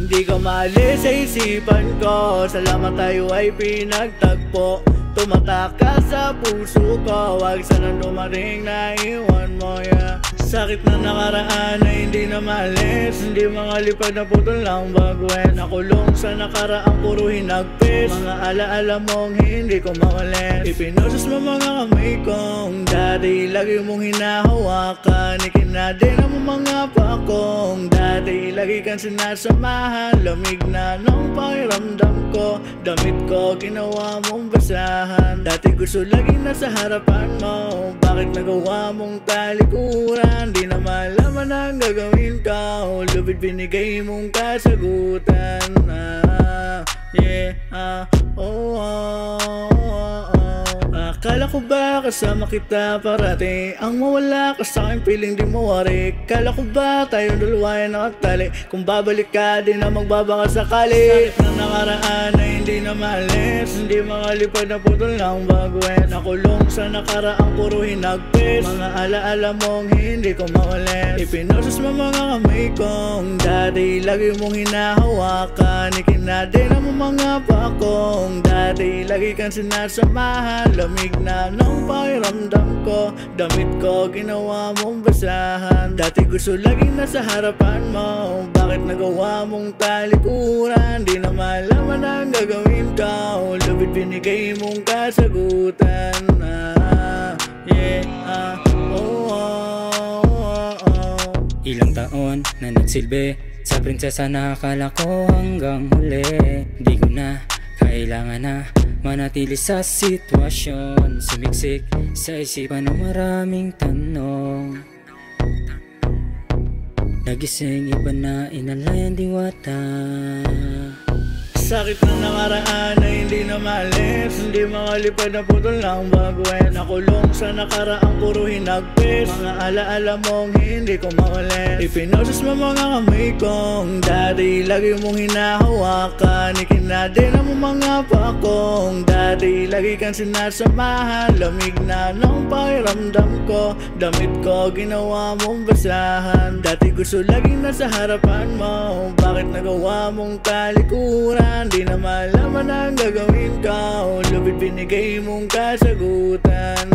Hindi ka maalis sa isipan ko. Salamat tayo ay pinagtagpo. Tumatak ka sa puso ko. Wag sanang dumating na iwan mo, yeah. Sakit na nakaraan na hindi na maalis. Hindi mga lipad na putol lang bagwen. Nakulong sa nakaraang puro hinagpis. Mga alaala mong hindi ko mawalis. Ipinoses mo mga kamay kong dati lagi mong hinahawakan. Ikinadin mo mga pakong dati lagi kang sinasamahan. Lamig na nung pakiramdam ko. Damit ko ginawa mong basahan. Dati gusto laging nasa harapan mo. Bakit nagawa mong talikuran? Di na malaman ang gagawin ko. Lubid binigay mong kasagutan. Akala ko ba kasama kita parati? Ang mawala ka sa akin piling di mawari. Kala ko ba tayong dalawa ay nakatali? Kung babalik ka di na magbabaka sakali. Sakit na nakaraan na hindi na maalis. Hindi makalipad na putol ng bagwen. Nakulong sa nakaraang puro hinagpis. Mga alaala mong hindi ko mawalis. Ipinoses mo mga kamay kong dati lagi mong hinahawakan. Ikinadin mo mga pakong dati lagi kang sinasamahan. Lamig na nung pakiramdam ko. Damit ko ginawa mong basahan. Dati gusto laging nasa harapan mo. Bakit nagawa mong talikuran? Di na malaman ang gagawin ko. Lubid binigay mong kasagutan. Ilang taon na nagsilbi sa prinsesa na akala ko hanggang huli. Di ko na kailangan na manatili sa sitwasyon. Sumiksik sa isipan ng maraming tanong. Nagising iba na inalay ang diwata. Sakit na nakaraan na hindi na maalis. Hindi makalipad na putol ng bagwen. Nakulong sa nakaraang puro hinagpis. Mga alaala mong hindi ko mawalis. Ipinoses mo mga kamay kong dati lagi mong hinahawakan. Ikinadin mo mga pakong dati lagi kang sinasamahan. Lamig na nung pakiramdam ko. Damit ko ginawa mong basahan. Dati gusto laging nasa harapan mo. Bakit nagawa mong talikuran? Di na malaman ang gagawin ko. Lubid binigay mong kasagutan.